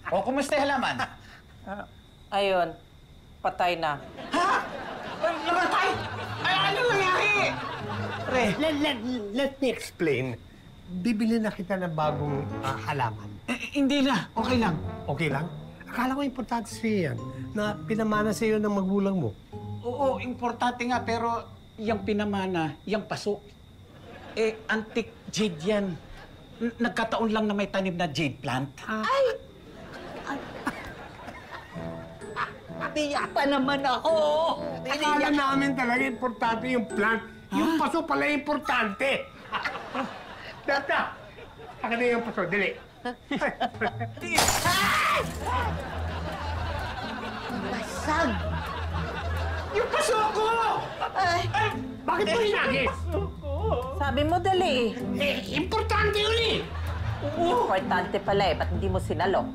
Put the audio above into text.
O, kumusta yung halaman? Ayun, patay na. Ha? Ay, namatay! Ay, ano nangyari? Pre, Let me explain. Bibili na kita ng bagong halaman. hindi na. Okay lang. Okay lang? Akala ko importante sa'yo yan, na pinamana sa'yo ng magulang mo. Oo, importante nga, pero yung pinamana, yung paso. Antique jade yan. Nagkataon lang na may tanim na jade plant. Tiyak pa naman ako! Akala namin talaga importante yung plant. Yung paso pala importante. Data! Saka na yung paso, dali. Basag! Yung paso ko! Ay, Bakit mo hinagis? sabi mo dali. Importante yun eh! Importante pala eh, ba't hindi mo sinalo?